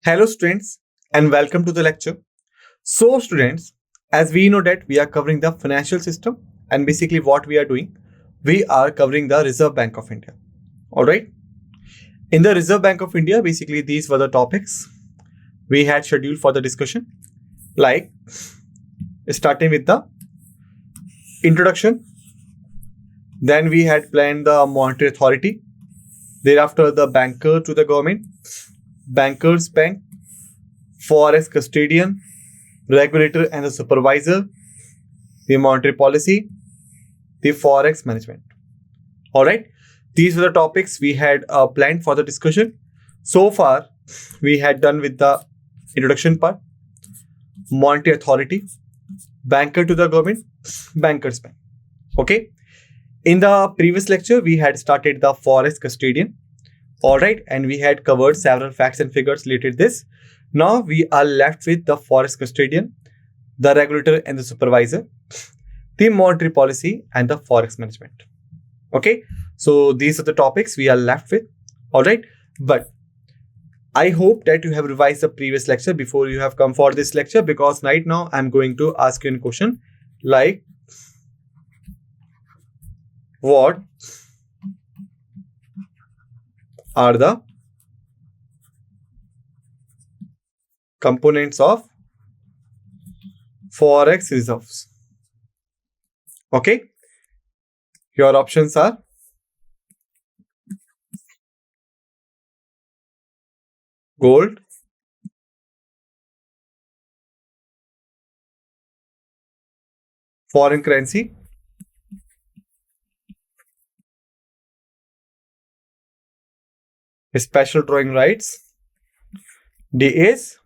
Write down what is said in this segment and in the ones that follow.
Hello students and welcome to the lecture. So students, as we know that we are covering the financial system and basically what we are doing, we are covering the Reserve Bank of India. Alright. In the Reserve Bank of India, basically these were the topics we had scheduled for the discussion. Like starting with the introduction. Then we had planned the monetary authority. Thereafter the banker to the government, bankers bank, forex custodian, regulator and the supervisor, the monetary policy, the forex management. All right, these were the topics we had planned for the discussion. So far, we had done with the introduction part, monetary authority, banker to the government, bankers bank. Okay. In the previous lecture, we had started the forex custodian. All right, and we had covered several facts and figures related to this. Now we are left with the forex custodian, the regulator and the supervisor, the monetary policy and the forex management. Okay, so these are the topics we are left with. All right, but I hope that you have revised the previous lecture before you have come for this lecture, because right now I'm going to ask you a question like, what are the components of forex reserves? Okay, your options are gold, foreign currency, special drawing rights, D is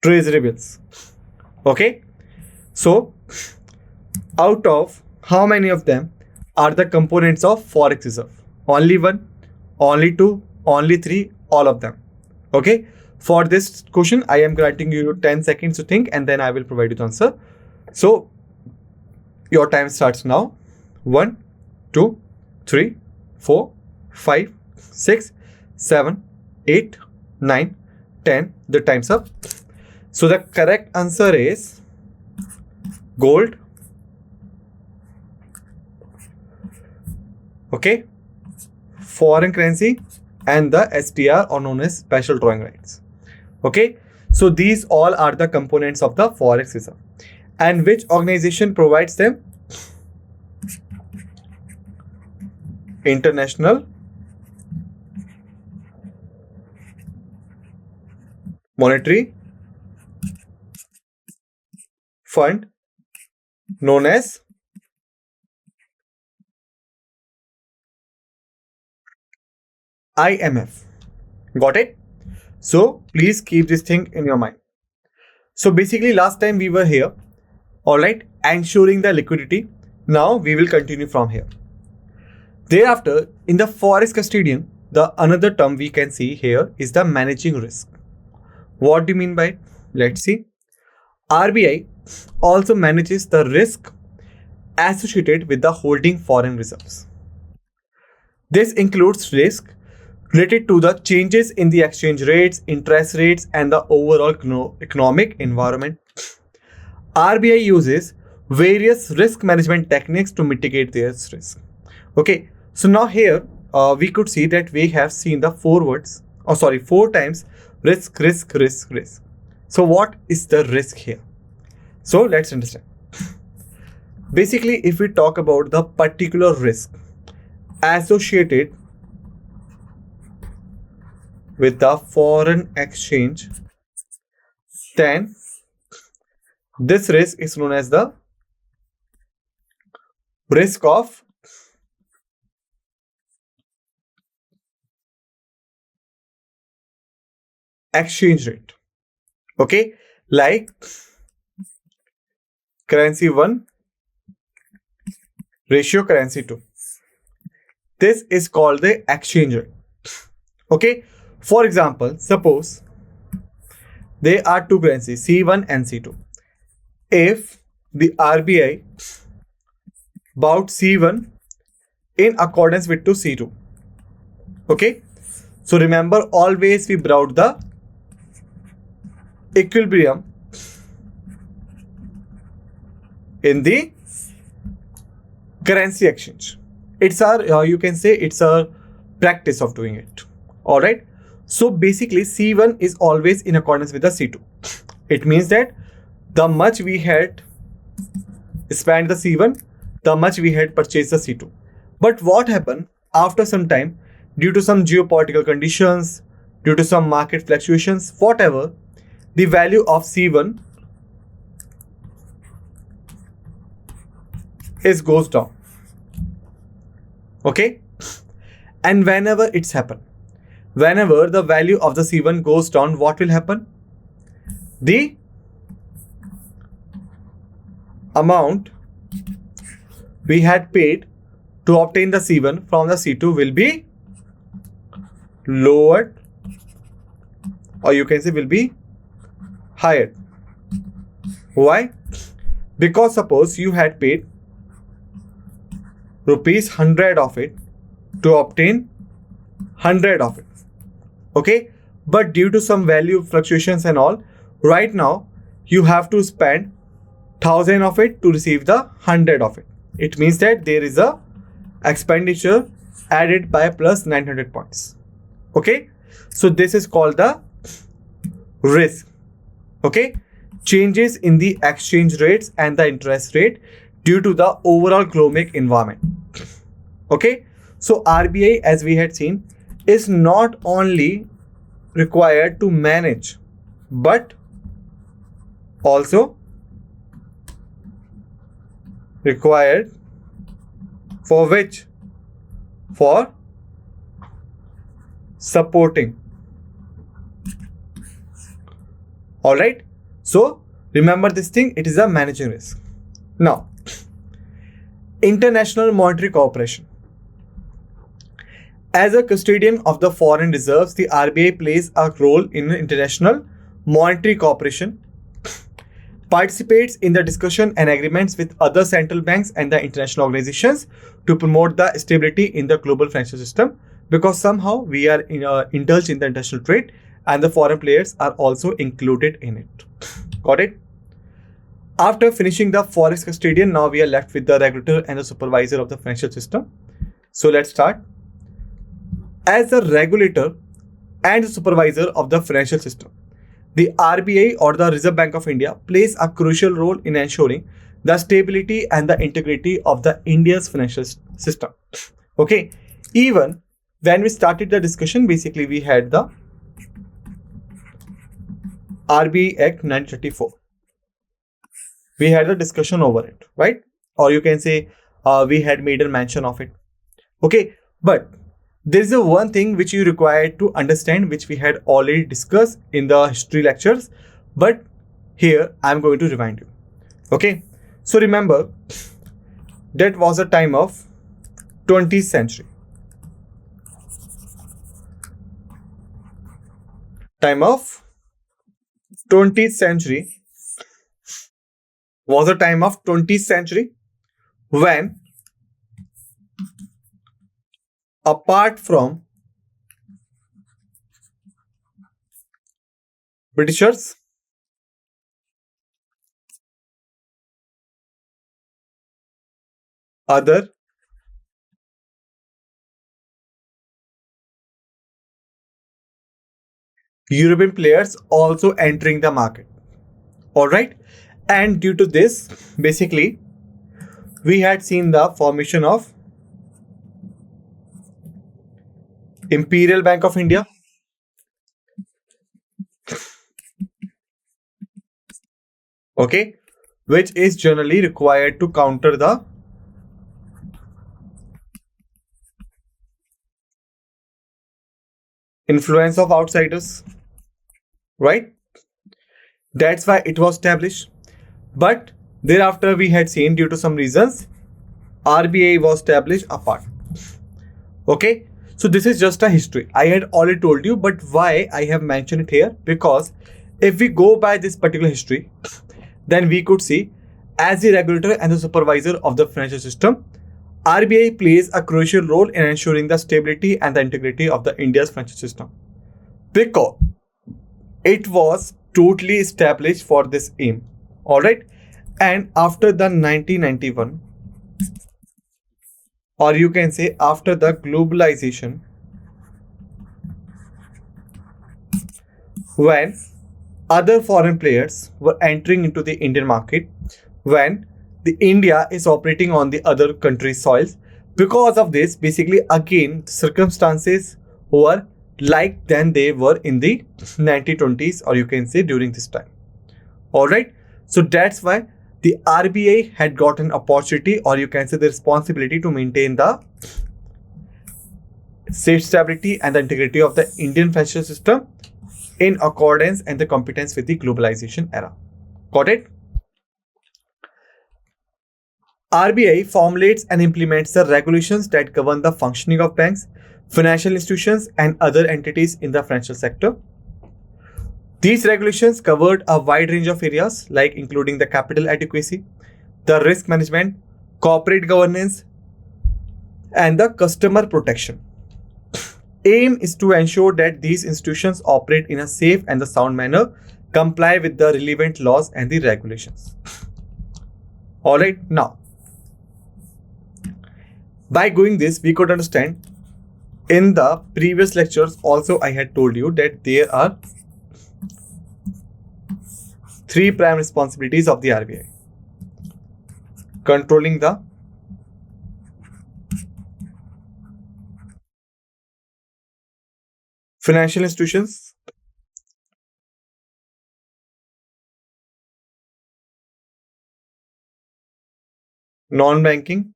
treasury bills. Okay, so out of how many of them are the components of forex reserve? Only one, only two, only three, all of them. Okay, for this question I am granting you 10 seconds to think and then I will provide you the answer. So your time starts now. 1, 2, 3, 4, 5, 6, 7, 8, 9, 10. The time's up. So the correct answer is gold. Okay, foreign currency and the SDR, or known as special drawing rights. Okay, so these all are the components of the forex reserve. And which organization provides them? International Monetary Fund, known as IMF. Got it? So please keep this thing in your mind. So basically last time we were here, all right, ensuring the liquidity. Now we will continue from here. Thereafter, in the forex custodian, the another term we can see here is the managing risk. What do you mean by it? Let's see. RBI also manages the risk associated with the holding foreign reserves. This includes risk related to the changes in the exchange rates, interest rates, and the overall economic environment. RBI uses various risk management techniques to mitigate this risk. Okay, so now here we could see that we have seen the four times risk, risk, risk, risk. So what is the risk here? So let's understand. Basically, if we talk about the particular risk associated with the foreign exchange, then this risk is known as the risk of exchange rate. Okay, like currency 1 ratio currency 2. This is called the exchange rate. Okay, for example, suppose there are two currencies C1 and C2. If the RBI bought C1 in accordance with to C2, okay, So remember, always we brought the equilibrium in the currency exchange. It's our, you can say it's a practice of doing it. All right. So basically C1 is always in accordance with the C2. It means that the much we had spent the C1, the much we had purchased the C2. But what happened after some time, due to some geopolitical conditions, due to some market fluctuations, whatever, the value of C1 goes down. Okay. And whenever it's happened, whenever the value of the C1 goes down, what will happen? The amount we had paid to obtain the C1 from the C2 will be lowered, or you can say will be higher. Why? Because suppose you had paid rupees 100 of it to obtain 100 of it. Okay, but due to some value fluctuations and all, right now you have to spend 1000 of it to receive the 100 of it. It means that there is a expenditure added by plus 900 points. Okay, so this is called the risk. Okay, changes in the exchange rates and the interest rate due to the overall economic environment. Okay, so RBI, as we had seen, is not only required to manage but also required for which? For supporting. Alright, so remember this thing, it is a managing risk. Now, International Monetary Corporation. As a custodian of the foreign reserves, the RBI plays a role in international monetary cooperation, participates in the discussion and agreements with other central banks and the international organizations to promote the stability in the global financial system, because somehow we are indulged in the international trade and the foreign players are also included in it. Got it? After finishing the forex custodian, now we are left with the regulator and the supervisor of the financial system. So let's start. As the regulator and the supervisor of the financial system, the RBI or the Reserve Bank of India plays a crucial role in ensuring the stability and the integrity of the India's financial system. Okay, even when we started the discussion, basically we had the RBI Act 1934. We had a discussion over it, right? Or you can say we had made a mention of it. Okay, but there is a one thing which you require to understand, which we had already discussed in the history lectures, but here I am going to remind you. Okay, so remember that was a time of 20th century. Time of 20th century was a time of 20th century when, apart from Britishers, other European players also entering the market. Alright, and due to this, basically, we had seen the formation of Imperial Bank of India, okay, which is generally required to counter the influence of outsiders, right? That's why it was established. But thereafter we had seen, due to some reasons, RBI was established apart. Okay, so this is just a history. I had already told you, but why I have mentioned it here? Because if we go by this particular history, then we could see, as the regulator and the supervisor of the financial system, RBI plays a crucial role in ensuring the stability and the integrity of the India's financial system because it was totally established for this aim. All right, and after the 1991, or you can say after the globalization, when other foreign players were entering into the Indian market, when the India is operating on the other country's soils. Because of this, basically again circumstances were like than they were in the 1920s, or you can say during this time. Alright, so that's why the RBI had got an opportunity, or you can say the responsibility, to maintain the state stability and the integrity of the Indian financial system in accordance and the competence with the globalization era. Got it? RBI formulates and implements the regulations that govern the functioning of banks, financial institutions, and other entities in the financial sector. These regulations covered a wide range of areas, like including the capital adequacy, the risk management, corporate governance, and the customer protection. Aim is to ensure that these institutions operate in a safe and the sound manner, comply with the relevant laws and the regulations. Alright, now, by going this, we could understand in the previous lectures also I had told you that there are three prime responsibilities of the RBI. Controlling the financial institutions, non-banking,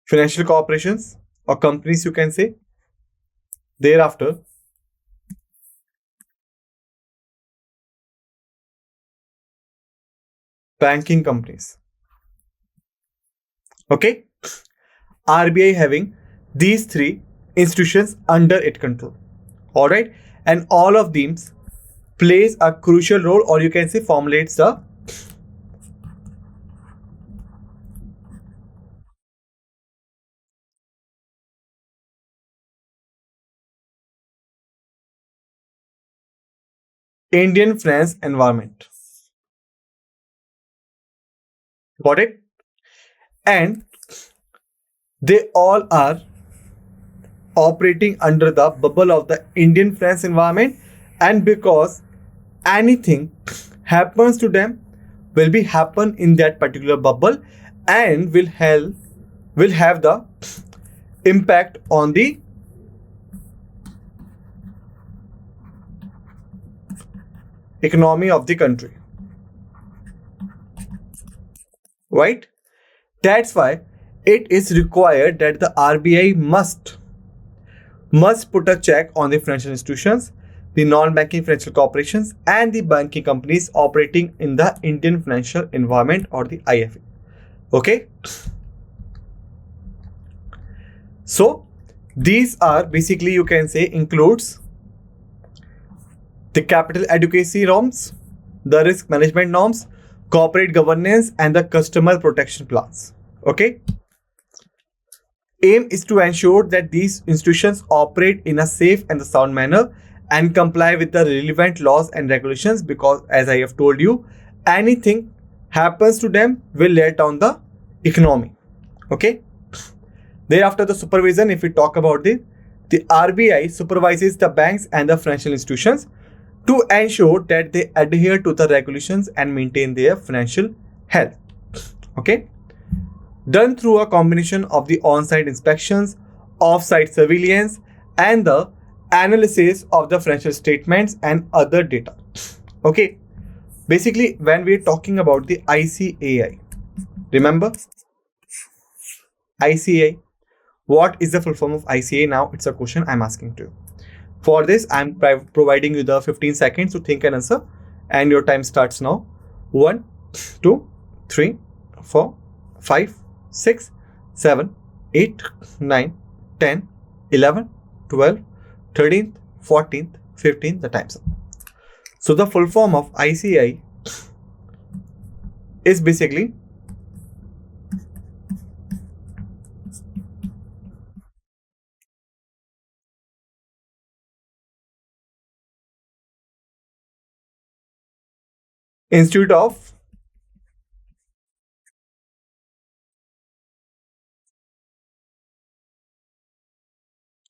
financial corporations or companies, you can say. Thereafter, banking companies. Okay, RBI having these three institutions under its control. All right, and all of these plays a crucial role, or you can say formulates the Indian finance environment. Got it? And they all are operating under the bubble of the Indian finance environment, and because anything happens to them will be happen in that particular bubble and will have the impact on the economy of the country, right? That's why it is required that the RBI must put a check on the financial institutions, the non-banking financial corporations, and the banking companies operating in the Indian financial environment, or the IFE. Okay, so these are basically, you can say, includes the capital adequacy norms, the risk management norms, corporate governance, and the customer protection plans. Okay, aim is to ensure that these institutions operate in a safe and sound manner and comply with the relevant laws and regulations, because as I have told you, anything happens to them will let down the economy. Okay, thereafter the supervision, if we talk about the RBI supervises the banks and the financial institutions to ensure that they adhere to the regulations and maintain their financial health. Okay, done through a combination of the on-site inspections, off-site surveillance, and the analysis of the financial statements and other data. Okay, basically when we're talking about the ICAI, remember ICAI, what is the full form of ICAI? Now it's a question I'm asking to you. For this, I'm providing you the 15 seconds to think and answer, and your time starts now. 1, 2, 3, 4, 5, 6, 7, 8, 9, 10, 11, 12, 13th, 14th, 15th, the time's up. So the full form of ICAI is basically Institute of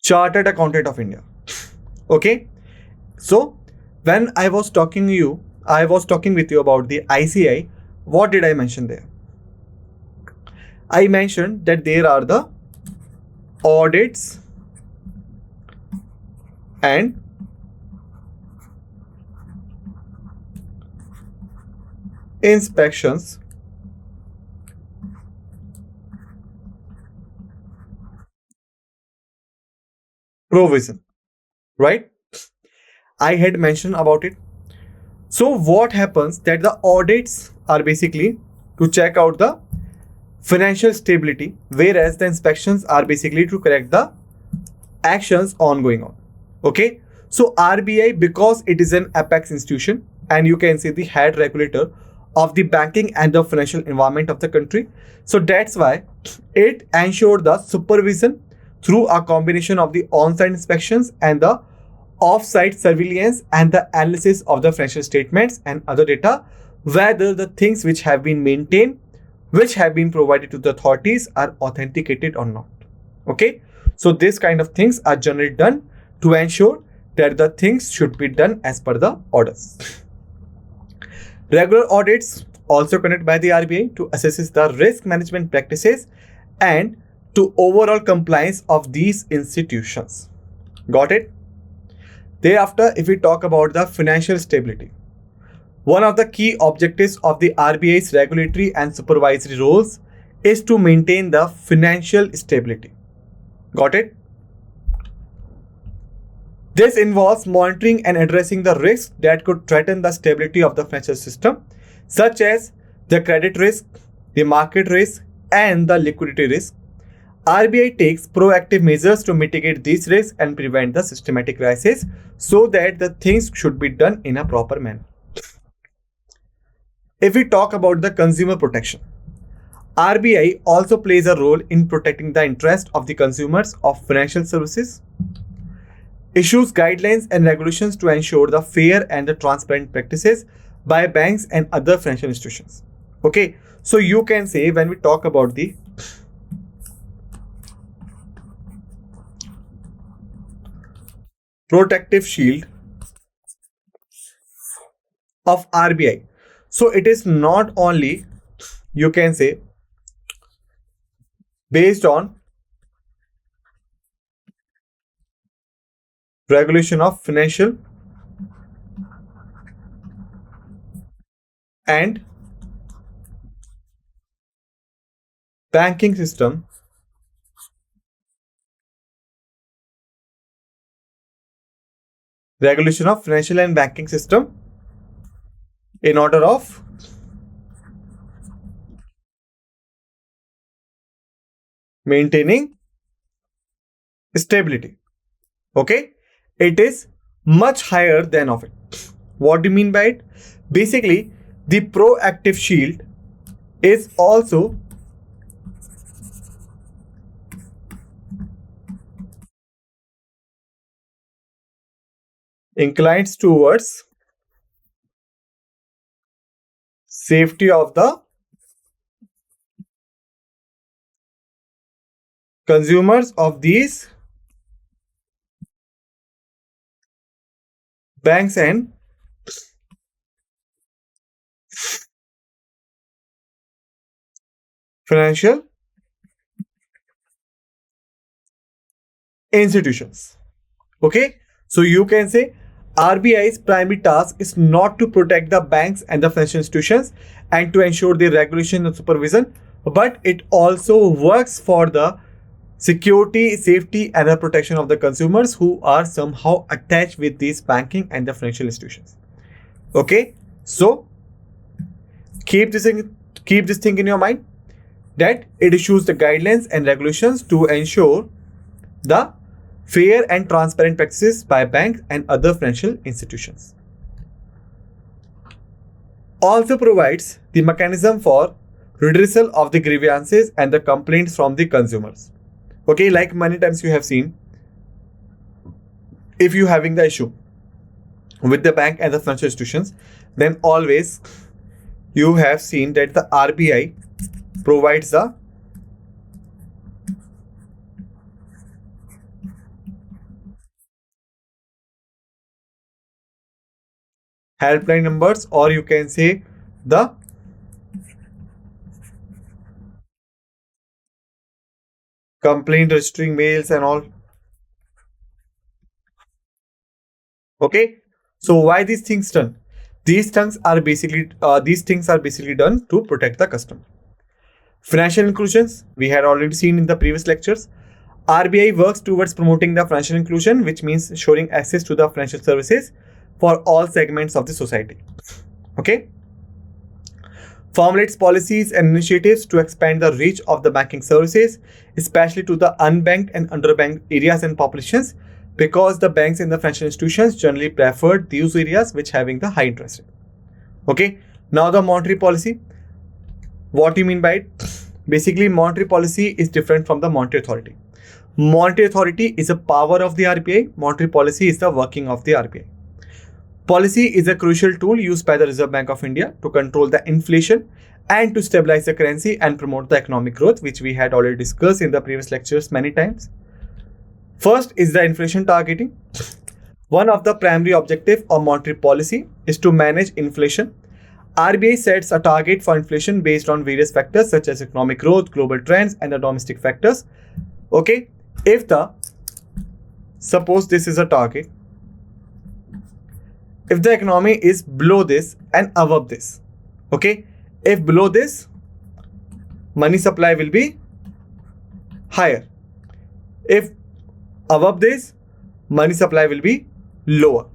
Chartered Accountant of India. Okay, so when I was talking with you about the ICI. What did I mention there? I mentioned that there are the audits and inspections provision, right? I had mentioned about it. So what happens that the audits are basically to check out the financial stability, whereas the inspections are basically to correct the actions ongoing on. Okay, so RBI, because it is an apex institution and you can say the head regulator of the banking and the financial environment of the country, so that's why it ensured the supervision through a combination of the on-site inspections and the off-site surveillance and the analysis of the financial statements and other data, whether the things which have been maintained, which have been provided to the authorities, are authenticated or not. Okay, so this kind of things are generally done to ensure that the things should be done as per the orders. Regular audits also conducted by the RBI to assess the risk management practices and to overall compliance of these institutions. Got it? Thereafter, if we talk about the financial stability, one of the key objectives of the RBI's regulatory and supervisory roles is to maintain the financial stability. Got it? This involves monitoring and addressing the risks that could threaten the stability of the financial system, such as the credit risk, the market risk, and the liquidity risk. RBI takes proactive measures to mitigate these risks and prevent the systematic crisis so that the things should be done in a proper manner. If we talk about the consumer protection, RBI also plays a role in protecting the interest of the consumers of financial services, issues guidelines and regulations to ensure the fair and the transparent practices by banks and other financial institutions. Okay, so you can say when we talk about the protective shield of RBI, so it is not only, you can say, based on regulation of financial and banking system, regulation of financial and banking system in order of maintaining stability. Okay, it is much higher than of it. What do you mean by it? Basically, the proactive shield is also inclines towards safety of the consumers of these banks and financial institutions. Okay, so you can say RBI's primary task is not to protect the banks and the financial institutions and to ensure the regulation and supervision, but it also works for the security, safety, and the protection of the consumers who are somehow attached with these banking and the financial institutions. Okay, so keep this thing in your mind that it issues the guidelines and regulations to ensure the fair and transparent practices by banks and other financial institutions. Also provides the mechanism for redressal of the grievances and the complaints from the consumers. Okay, like many times you have seen, if you having the issue with the bank and the financial institutions, then always you have seen that the RBI provides the helpline numbers, or you can say the complaint registering mails and all. Okay, so why these things done? These things are basically done to protect the customer. Financial inclusions we had already seen in the previous lectures. RBI works towards promoting the financial inclusion, which means ensuring access to the financial services for all segments of the society. Okay, formulates policies and initiatives to expand the reach of the banking services, especially to the unbanked and underbanked areas and populations, because the banks and the financial institutions generally preferred these areas which having the high interest rate. Okay, now the monetary policy. What do you mean by it? Basically, monetary policy is different from the monetary authority. Monetary authority is a power of the RBI. Monetary policy is the working of the RBI. Policy is a crucial tool used by the Reserve Bank of India to control the inflation and to stabilize the currency and promote the economic growth, which we had already discussed in the previous lectures many times. First is the inflation targeting. One of the primary objectives of monetary policy is to manage inflation. RBI sets a target for inflation based on various factors such as economic growth, global trends, and the domestic factors. Okay, suppose this is a target, if the economy is below this and above this, okay, if below this, money supply will be higher. If above this, money supply will be lower.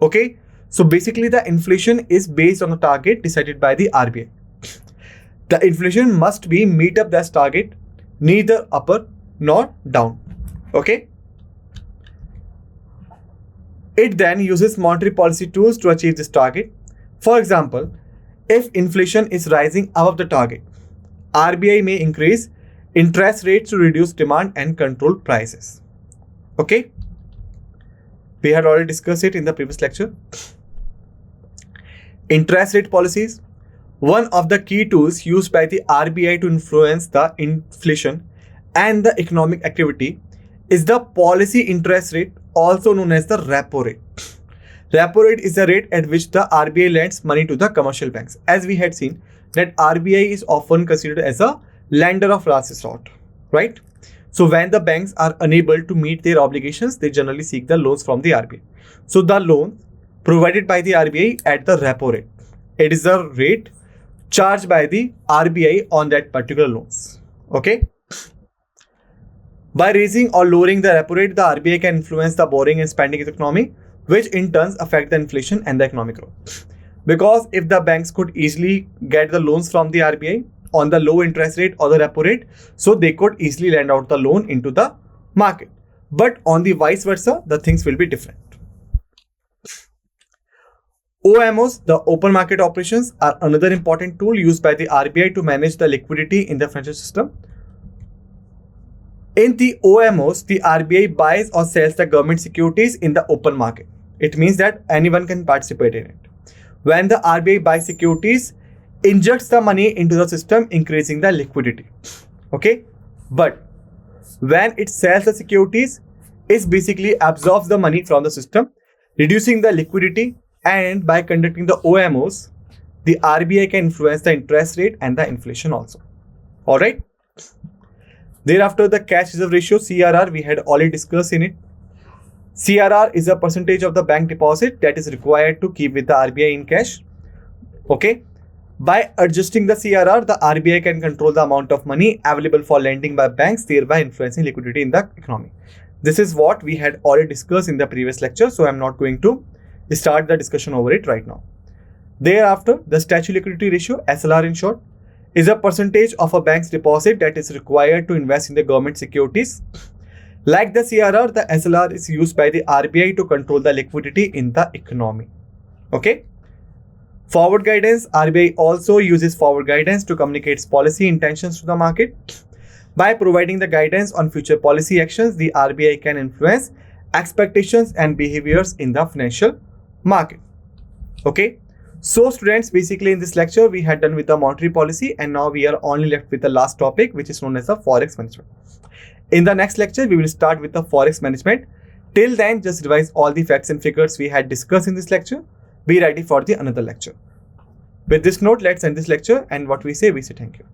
Okay, so basically the inflation is based on the target decided by the RBI. The inflation must be meet up this target, neither upper nor down. Okay, it then uses monetary policy tools to achieve this target. For example, if inflation is rising above the target, RBI may increase interest rates to reduce demand and control prices. Okay, we had already discussed it in the previous lecture. Interest rate policies. One of the key tools used by the RBI to influence the inflation and the economic activity is the policy interest rate, also known as the repo rate. Repo rate is the rate at which the RBI lends money to the commercial banks. As we had seen that RBI is often considered as a lender of last resort, right? So when the banks are unable to meet their obligations, they generally seek the loans from the RBI. So the loan provided by the RBI at the repo rate, it is the rate charged by the RBI on that particular loans. Okay. By raising or lowering the repo rate, the RBI can influence the borrowing and spending in the economy, which in turn affect the inflation and the economic growth. Because if the banks could easily get the loans from the RBI on the low interest rate or the repo rate, so they could easily lend out the loan into the market. But on the vice versa, the things will be different. OMOs, the open market operations, are another important tool used by the RBI to manage the liquidity in the financial system. In the OMOs, the RBI buys or sells the government securities in the open market. It means that anyone can participate in it. When the RBI buys securities, injects the money into the system, increasing the liquidity. Okay, but when it sells the securities, it basically absorbs the money from the system, reducing the liquidity. And by conducting the OMOs, the RBI can influence the interest rate and the inflation also. All right. Thereafter, the cash reserve ratio, CRR, we had already discussed in it. CRR is a percentage of the bank deposit that is required to keep with the RBI in cash. Okay. By adjusting the CRR, the RBI can control the amount of money available for lending by banks, thereby influencing liquidity in the economy. This is what we had already discussed in the previous lecture, so I'm not going to start the discussion over it right now. Thereafter, the statutory liquidity ratio, SLR in short, is a percentage of a bank's deposit that is required to invest in the government securities. Like the CRR, the SLR is used by the RBI to control the liquidity in the economy. Okay. Forward guidance. RBI also uses forward guidance to communicate its policy intentions to the market. By providing the guidance on future policy actions, the RBI can influence expectations and behaviors in the financial market. Okay. So students, basically in this lecture, we had done with the monetary policy, and now we are only left with the last topic, which is known as the Forex management. In the next lecture, we will start with the Forex management. Till then, just revise all the facts and figures we had discussed in this lecture. Be ready for the another lecture. With this note, let's end this lecture, and what we say thank you.